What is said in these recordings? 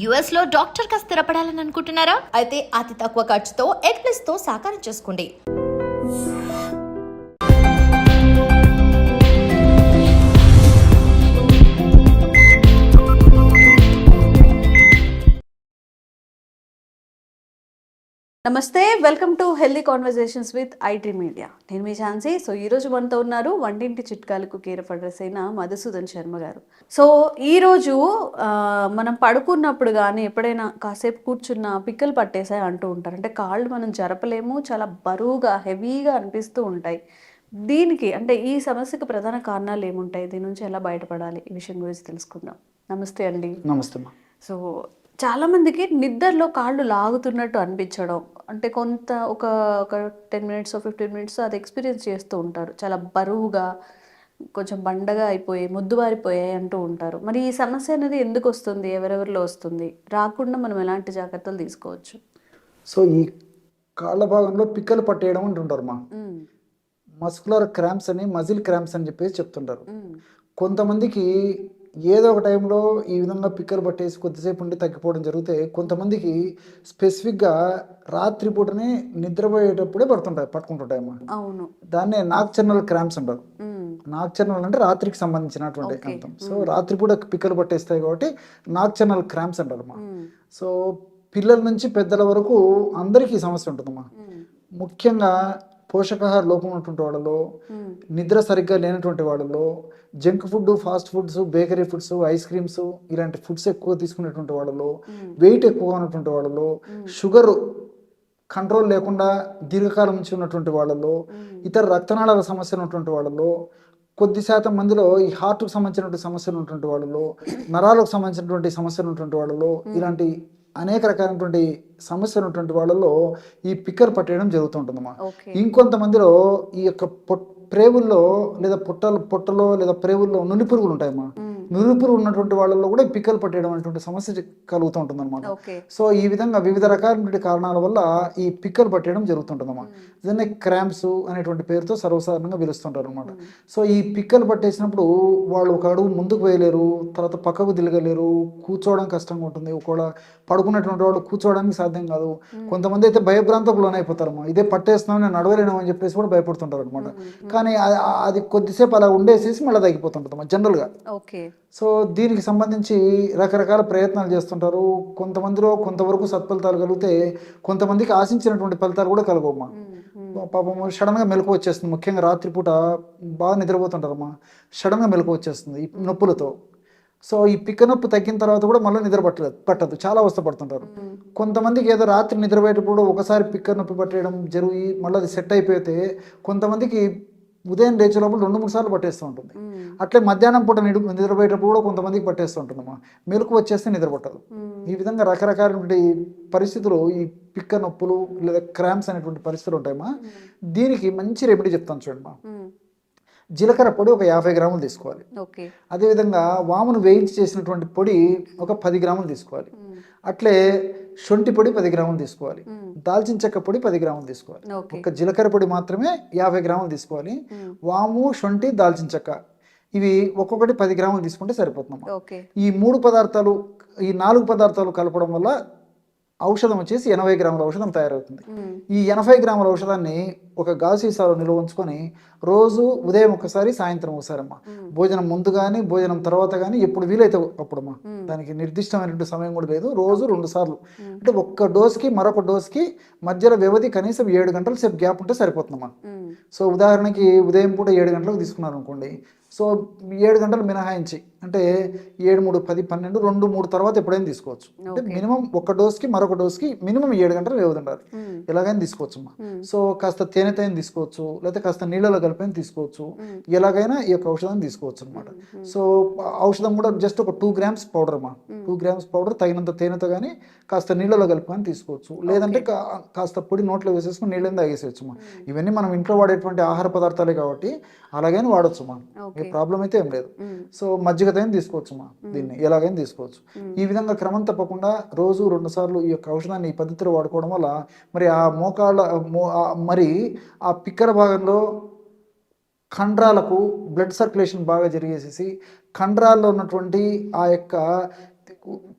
US లో doctor గా స్థిరపడాలని అనుకుంటున్నారా? అయితే అతి తక్కువ ఖర్చుతో ఎగ్ప్లస్ తో సాకారం చేసుకోండి. నమస్తే, welcome to healthy conversations with IT media. నేను మీ ఝాన్సీ. సో ఈరోజు మనతో ఉన్నారు వంటింటి చిట్కాలకు కేర్ ఆఫ్ అడ్రస్ అయిన మధుసూదన్ శర్మ గారు. సో ఈరోజు మనం పడుకున్నప్పుడు కానీ ఎప్పుడైనా కాసేపు కూర్చున్న పిక్కలు పట్టేసాయి అంటూ ఉంటారు. అంటే కాళ్ళు మనం జరపలేము, చాలా బరువుగా హెవీగా అనిపిస్తూ ఉంటాయి. దీనికి అంటే ఈ సమస్యకు ప్రధాన కారణాలు ఏముంటాయి, దీని నుంచి ఎలా బయటపడాలి, ఈ విషయం గురించి తెలుసుకుందాం. నమస్తే అండి. నమస్తే అమ్మా. సో చాలామందికి నిద్రలో కాళ్ళు లాగుతున్నట్టు అనిపించడం, అంటే ఒక ఒక 10 మినిట్స్ 15 మినిట్స్ అది ఎక్స్పీరియన్స్ చేస్తూ ఉంటారు. చాలా బరువుగా, కొంచెం బండగా అయిపోయి మొద్దుబారిపోయాయి అంటూ ఉంటారు. మరి ఈ సమస్య అనేది ఎందుకు వస్తుంది, ఎవరెవరిలో వస్తుంది, రాకుండా మనం ఎలాంటి జాగ్రత్తలు తీసుకోవచ్చు? సో ఈ కాళ్ళ భాగంలో పిక్కలు పట్టేయడం అంటుంటారు మా మస్కులర్ క్రాంప్స్ అని, మజిల్ క్రాంప్స్ అని చెప్పేసి చెప్తుంటారు. కొంతమందికి ఏదో ఒక టైంలో ఈ విధంగా పిక్కలు పట్టేసి కొద్దిసేపు ఉండి తగ్గిపోవడం జరిగితే, కొంతమందికి స్పెసిఫిక్గా రాత్రిపూటనే నిద్రపోయేటప్పుడే పట్టుకుంటుంటాయమ్మా. అవును, దాన్నే నాక్టర్నల్ క్రాంప్స్ అంటారు. నాక్టర్నల్ అంటే రాత్రికి సంబంధించినటువంటి అర్థం. సో రాత్రిపూట పిక్కలు పట్టేస్తాయి కాబట్టి నాక్టర్నల్ క్రాంప్స్ అంటారమ్మా. సో పిల్లల నుంచి పెద్దల వరకు అందరికీ ఈ సమస్య ఉంటుందమ్మా. ముఖ్యంగా పోషకాహార లోపం ఉన్నటువంటి వాళ్ళలో, నిద్ర సరిగ్గా లేనటువంటి వాళ్ళలో, junk food, fast foods, bakery foods, ice creams ఇలాంటి ఫుడ్స్ ఎక్కువ తీసుకునేటువంటి వాళ్ళలో, వెయిట్ ఎక్కువ ఉన్నటువంటి వాళ్ళలో, షుగర్ కంట్రోల్ లేకుండా దీర్ఘకాలం నుంచి ఉన్నటువంటి వాళ్ళలో, ఇతర రక్తనాళాల సమస్యలు ఉన్నటువంటి వాళ్ళలో, కొద్ది శాతం మందిలో ఈ హార్ట్కు సంబంధించినటువంటి సమస్యలు ఉన్నటువంటి వాళ్ళలో, నరాలకు సంబంధించినటువంటి సమస్యలు ఉన్నటువంటి వాళ్ళలో, ఇలాంటి అనేక రకాలైనటువంటి సమస్యలు ఉన్నటువంటి వాళ్ళలో ఈ పిక్కలు పట్టేయడం జరుగుతుంటుందమ్మా. ఇంకొంతమందిలో ఈ యొక్క ప్రేవుల్లో లేదా పొట్టలో లేదా ప్రేవుల్లో నులి పురుగులు ఉంటాయమ్మా. నులి పురుగు ఉన్నటువంటి వాళ్ళలో కూడా పిక్కలు పట్టేయడం అనేటువంటి సమస్య కలుగుతూ ఉంటుంది అనమాట. సో ఈ విధంగా వివిధ రకాలైనటువంటి కారణాల వల్ల ఈ పిక్కలు పట్టేయడం జరుగుతుంటుందమ్మా. దీన్ని క్రాంప్స్ అనేటువంటి పేరుతో సర్వసాధారణంగా పిలుస్తుంటారు అనమాట. సో ఈ పిక్కలు పట్టేసినప్పుడు వాళ్ళు ఒక అడుగు ముందుకు వేయలేరు, తర్వాత పక్కకు తిరగలేరు, కూర్చోవడం కష్టంగా ఉంటుంది. ఒకవేళ పడుకున్నటువంటి వాళ్ళు కూర్చోవడానికి సాధ్యం కాదు. కొంతమంది అయితే భయభ్రాంతకు లోనైపోతారమ్మా. ఇదే పట్టేస్తున్నాం, నేను నడవలేను అని చెప్పేసి కూడా భయపడుతుంటారు అనమాట. కానీ అది కొద్దిసేపు అలా ఉండేసేసి మళ్ళీ తగ్గిపోతుంటుందమ్మా జనరల్గా. సో దీనికి సంబంధించి రకరకాల ప్రయత్నాలు చేస్తుంటారు. కొంతమందిలో కొంతవరకు సత్ఫలితాలు కలిగితే, కొంతమందికి ఆశించినటువంటి ఫలితాలు కూడా కలగమ్మా. పాపం సడన్గా మెలకు వచ్చేస్తుంది. ముఖ్యంగా రాత్రిపూట బాగా నిద్రపోతుంటారమ్మా, సడన్గా మెలకు వచ్చేస్తుంది ఈ నొప్పులతో. సో ఈ పిక్క నొప్పి తగ్గిన తర్వాత కూడా మళ్ళీ నిద్ర పట్టదు, చాలా అవస్థపడుతుంటారు. కొంతమందికి ఏదో రాత్రి నిద్రపోయేటప్పుడు ఒకసారి పిక్క నొప్పి పట్టేయడం జరిగి మళ్ళీ అది సెట్ అయిపోతే, కొంతమందికి ఉదయం లేచే లోపల 2-3 సార్లు పట్టేస్తూ ఉంటుంది. అట్లే మధ్యాహ్నం పూట నిద్రపోయేటప్పుడు కూడా కొంతమందికి పట్టేస్తూ ఉంటుందమ్మా. మెలకు వచ్చేస్తే నిద్ర పట్టదు. ఈ విధంగా రకరకాలైనటువంటి పరిస్థితులు, ఈ పిక్క నొప్పులు లేదా క్రాంప్స్ అనేటువంటి పరిస్థితులు ఉంటాయమ్మా. దీనికి మంచి రెమెడీ చెప్తాను చూడమ్మా. జీలకర్ర పొడి ఒక 50 గ్రాములు తీసుకోవాలి. అదేవిధంగా వామును వేయించి చేసినటువంటి పొడి ఒక 10 గ్రాములు తీసుకోవాలి. అట్లే శొంఠి పొడి 10 గ్రాములు తీసుకోవాలి. దాల్చిన చెక్క పొడి 10 గ్రాములు తీసుకోవాలి. ఒక జీలకర్ర పొడి మాత్రమే 50 గ్రాములు తీసుకోవాలి. వాము, శొంఠి, దాల్చిన చెక్క ఇవి ఒక్కొక్కటి 10 గ్రాములు తీసుకుంటే సరిపోతుందమ్మా. ఈ 4 పదార్థాలు కలపడం వల్ల ఔషధం వచ్చేసి 80 గ్రాముల ఔషధం తయారవుతుంది. ఈ 80 గ్రాముల ఔషధాన్ని ఒక గాజు సీసాలో నిల్వ ఉంచుకొని రోజు ఉదయం ఒకసారి, సాయంత్రం ఒకసారి అమ్మా. భోజనం ముందు కానీ భోజనం తర్వాత కానీ ఎప్పుడు వీలైతే అప్పుడమ్మా. దానికి నిర్దిష్టమైనటువంటి సమయం కూడా లేదు. రోజు 2 సార్లు, అంటే ఒక్క డోస్కి మరొక డోస్కి మధ్యలో వ్యవధి కనీసం 7 గంటల సేపు గ్యాప్ ఉంటే సరిపోతుందమ్మా. సో ఉదాహరణకి ఉదయం పూట 7 గంటలకు తీసుకున్నారు అనుకోండి. సో 7 గంటలు మినహాయించి, అంటే 7, 3, 10, 12, 2, 3 తర్వాత ఎప్పుడైనా తీసుకోవచ్చు. అంటే మినిమం ఒక డోస్కి మరొక డోస్కి మినిమం 7 గంటలు వ్యవధి ఉండాలి. ఎలాగైనా తీసుకోవచ్చు అమ్మా. సో కాస్త తేనెతైన తీసుకోవచ్చు, లేకపోతే కాస్త నీళ్ళలో కలిపైన తీసుకోవచ్చు. ఎలాగైనా ఈ యొక్క ఔషధాన్ని తీసుకోవచ్చు అనమాట. సో ఔషధం కూడా జస్ట్ ఒక 2 గ్రామ్స్ పౌడర్ అమ్మా. 2 గ్రామ్స్ పౌడర్ తగినంత తేనెతో కానీ కాస్త నీళ్ళలో కలుపుకొని తీసుకోవచ్చు. లేదంటే కాస్త పొడి నోట్లో వేసేసుకుని నీళ్ళని తాగేసేయచ్చు అమ్మా. ఇవన్నీ మనం ఇంట్లో వాడేటువంటి ఆహార పదార్థాలే కాబట్టి అలాగైనా వాడచ్చు అమ్మా. ఏ ప్రాబ్లం అయితే ఏం లేదు. సో మజ్జిగతైన తీసుకోవచ్చు అమ్మా. దీన్ని ఎలాగైనా తీసుకోవచ్చు. ఈ విధంగా క్రమం తప్పకుండా రోజు 2 సార్లు ఈ యొక్క ఔషధాన్ని ఈ పద్ధతిలో వాడుకోవడం వల్ల మరి ఆ మరి ఆ పిక్కల భాగంలో కండరాలకు బ్లడ్ సర్క్యులేషన్ బాగా జరిగేసేసి కండరాల్లో ఉన్నటువంటి ఆ యొక్క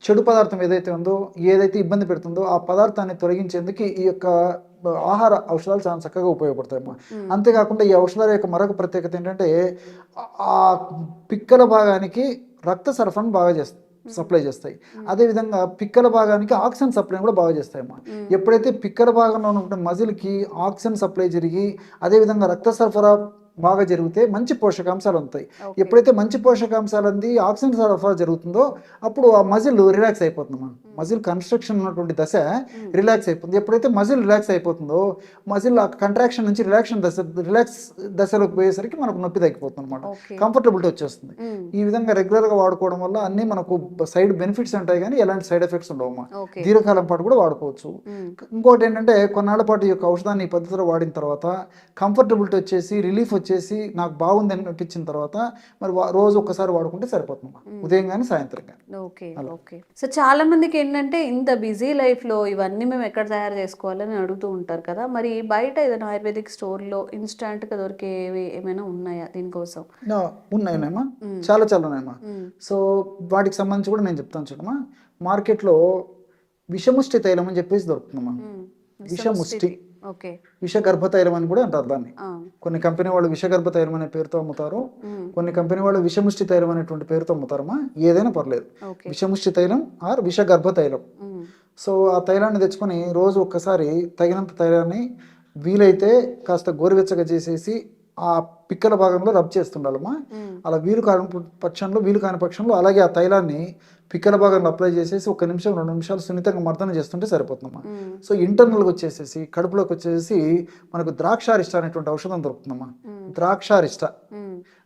చెడు పదార్థం ఏదైతే ఉందో, ఏదైతే ఇబ్బంది పెడుతుందో ఆ పదార్థాన్ని తొలగించేందుకు ఈ యొక్క ఆహార ఔషధాలు చాలా చక్కగా ఉపయోగపడతాయమ్మా. అంతేకాకుండా ఈ ఔషధాల యొక్క మరొక ప్రత్యేకత ఏంటంటే ఆ పిక్కల భాగానికి రక్త సరఫరాను బాగా సప్లై చేస్తాయి. అదేవిధంగా పిక్కల భాగానికి ఆక్సిజన్ సప్లై కూడా బాగా చేస్తాయమ్మా. ఎప్పుడైతే పిక్కల భాగంలో ఉన్న మజిల్కి ఆక్సిజన్ సప్లై జరిగి అదేవిధంగా రక్త సరఫరా బాగా జరిగితే మంచి పోషకాంశాలు ఉంటాయి. ఎప్పుడైతే మంచి పోషకాంశాలు అంది ఆక్సిజన్ సరఫరా జరుగుతుందో అప్పుడు ఆ మజిల్ రిలాక్స్ అయిపోతుంది. మజిల్ కన్స్ట్రక్షన్ ఉన్నటువంటి దశ రిలాక్స్ అయిపోతుంది. ఎప్పుడైతే మజిల్ రిలాక్స్ అయిపోతుందో మజిల్ ఆ కంట్రాక్షన్ నుంచి రిలాక్స్ దశలోకి పోయేసరికి మనకు నొప్పి తగ్గిపోతుంది అనమాట. కంఫర్టబిలిటీ వచ్చేస్తుంది. ఈ విధంగా రెగ్యులర్గా వాడుకోవడం వల్ల అన్ని మనకు సైడ్ బెనిఫిట్స్ ఉంటాయి కానీ ఎలాంటి సైడ్ ఎఫెక్ట్స్ ఉండవమ్మా. దీర్ఘకాలం పాటు కూడా వాడుకోవచ్చు. ఇంకోటి ఏంటంటే కొన్నాళ్ళ పాటు ఈ యొక్క ఔషధాన్ని ఈ పద్ధతిలో వాడిన తర్వాత కంఫర్టబిలిటీ వచ్చేసి రిలీఫ్ వచ్చేసి నాకు బాగుంది అనిపించిన తర్వాత మరి రోజు ఒక్కసారి వాడుకుంటే సరిపోతుంది, ఉదయం కానీ సాయంత్రం కానీ. Okay okay. సో చాలా మందికి ఏంటంటే ఇంత బిజీ లైఫ్లో ఇవన్నీ మేము ఎక్కడ తయారు చేసుకోవాలని అడుగుతూ ఉంటారు కదా, మరి బయట ఏదైనా ఆయుర్వేదిక్ స్టోర్లో ఇన్స్టాంట్గా దొరికేవి ఏమైనా ఉన్నాయా దీనికోసం? ఉన్నాయమ్మా, చాలా ఉన్నాయమ్మా. సో వాటికి సంబంధించి కూడా నేను చెప్తాను చూడమ్మా. మార్కెట్లో విషముష్టి తైలం అని చెప్పేసి దొరుకుతుందమ్మా. విషముష్టి, విషగర్భ తైలం అని కూడా అంటారు దాన్ని. కొన్ని కంపెనీ వాళ్ళు విషగర్భ తైలం అనే పేరుతో అమ్ముతారు, కొన్ని కంపెనీ వాళ్ళు విషముష్టి తైలం అనేటువంటి పేరుతో అమ్ముతారమ్మా. ఏదైనా పర్లేదు, విషముష్టి తైలం ఆర్ విషగర్భ తైలం. సో ఆ తైలాన్ని తెచ్చుకొని రోజు ఒక్కసారి తగినంత తైలాన్ని వీలైతే కాస్త గోరువెచ్చగా చేసేసి ఆ పిక్కల భాగంలో రబ్ చేస్తుండాలమ్మా. అలా వీలు కాని పక్షంలో అలాగే ఆ తైలాన్ని పిక్కల భాగంలో అప్లై చేసేసి 1 నిమిషం 2 నిమిషాలు సున్నితంగా మర్దన చేస్తుంటే సరిపోతుందమ్మా. సో ఇంటర్నల్గా వచ్చేసేసి కడుపులోకి వచ్చేసి మనకు ద్రాక్షారిష్ట అనేటువంటి ఔషధం దొరుకుతుందమ్మా. ద్రాక్షారిష్ట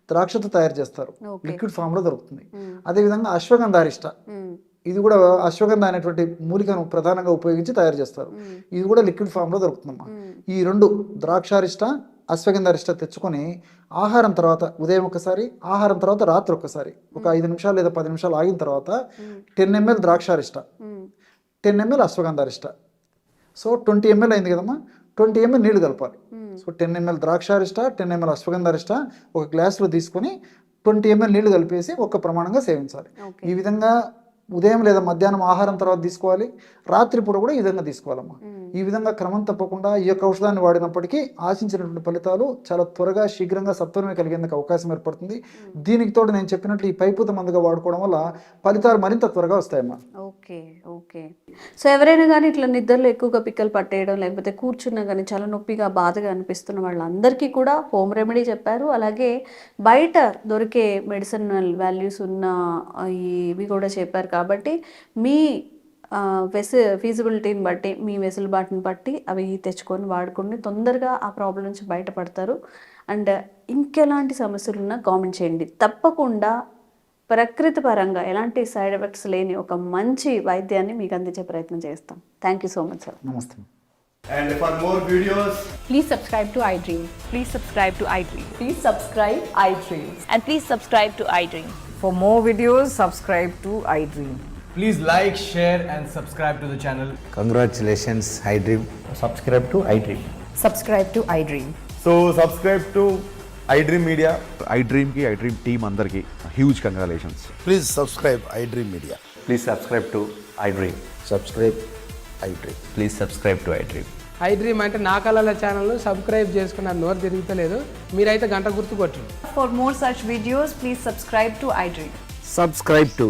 ద్రాక్షతో తయారు చేస్తారు, లిక్విడ్ ఫామ్ లో దొరుకుతుంది. అదేవిధంగా అశ్వగంధారిష్ట, ఇది కూడా అశ్వగంధ అనేటువంటి మూలికను ప్రధానంగా ఉపయోగించి తయారు చేస్తారు. ఇది కూడా లిక్విడ్ ఫామ్ లో దొరుకుతుందమ్మా. ఈ 2 ద్రాక్షారిష్ట అశ్వగంధారిష్ట తెచ్చుకొని ఆహారం తర్వాత ఉదయం ఒకసారి, ఆహారం తర్వాత రాత్రి ఒకసారి ఒక 5 నిమిషాలు లేదా 10 నిమిషాలు ఆగిన తర్వాత 10 ml ద్రాక్షారిష్ట, 10 ml అశ్వగంధారిష్ట. సో 20 ml అయింది కదమ్మా, 20 ml నీళ్లు కలపాలి. సో 10 ml ద్రాక్షారిష్ట, 10 ml అశ్వగంధారిష్ట ఒక గ్లాసులో తీసుకొని 20 ml నీళ్లు కలిపేసి ఒక ప్రమాణంగా సేవించాలి. ఈ విధంగా ఉదయం లేదా మధ్యాహ్నం ఆహారం తర్వాత తీసుకోవాలి, రాత్రిపూట కూడా ఈ విధంగా తీసుకోవాలమ్మా. ఈ విధంగా క్రమం తప్పకుండా ఈ యొక్క ఔషధాన్ని వాడినప్పటికీ ఆశించినటువంటి ఫలితాలు చాలా త్వరగా శీఘ్రంగా సత్వరమే కలిగేందుకు అవకాశం ఏర్పడుతుంది. దీనికి తోడు నేను చెప్పినట్లు ఈ పైపూత మందుగా వాడుకోవడం వల్ల ఫలితాలు మరింత త్వరగా వస్తాయమ్మా. Okay okay. సో ఎవరైనా కానీ ఇట్లా నిద్రలో ఎక్కువగా పిక్కలు పట్టేయడం లేకపోతే కూర్చున్నా కానీ చాలా నొప్పిగా బాధగా అనిపిస్తున్న వాళ్ళందరికీ కూడా హోమ్ రెమెడీ చెప్పారు. అలాగే బయట దొరికే మెడిసినల్ వాల్యూస్ ఉన్న ఇవి కూడా చెప్పారు. కాబట్టి మీ ఫీజిబిలిటీని బట్టి మీ వెసులుబాటుని బట్టి అవి తెచ్చుకొని వాడుకొని తొందరగా ఆ ప్రాబ్లం నుంచి బయటపడతారు. అండ్ ఇంకెలాంటి సమస్యలు ఉన్నా కామెంట్ చేయండి. తప్పకుండా ప్రకృతి పరంగా ఎలాంటి సైడ్ ఎఫెక్ట్స్ లేని ఒక మంచి వైద్యాన్ని మీకు అందించే ప్రయత్నం చేస్తాం. Thank you so much sir. నమస్తే. And for more videos, please subscribe to iDream. Please subscribe to iDream. Please subscribe iDream. And please subscribe to iDream. For more videos, subscribe to iDream. please like, share and subscribe to the channel. Congratulations, iDream. Subscribe to iDream. Subscribe to iDream. So subscribe to iDream Media. iDream ki iDream team andarki huge congratulations. Please subscribe iDream Media. Please subscribe to iDream. Subscribe iDream. Please subscribe to iDream. iDream అంటే నా కళల channel subscribe చేసుకున్నారు, నోరు తిరుగుతలేదు, మీరైతే గంట గుర్తు కొట్టండి. For more such videos, please subscribe to iDream. Subscribe to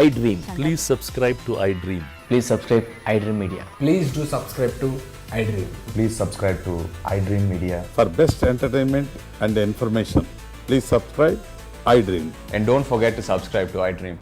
iDream. Please subscribe to iDream. Please subscribe iDream Media. Please do subscribe to iDream. Please subscribe to iDream Media. For best entertainment and information, please subscribe iDream. And don't forget to subscribe to iDream.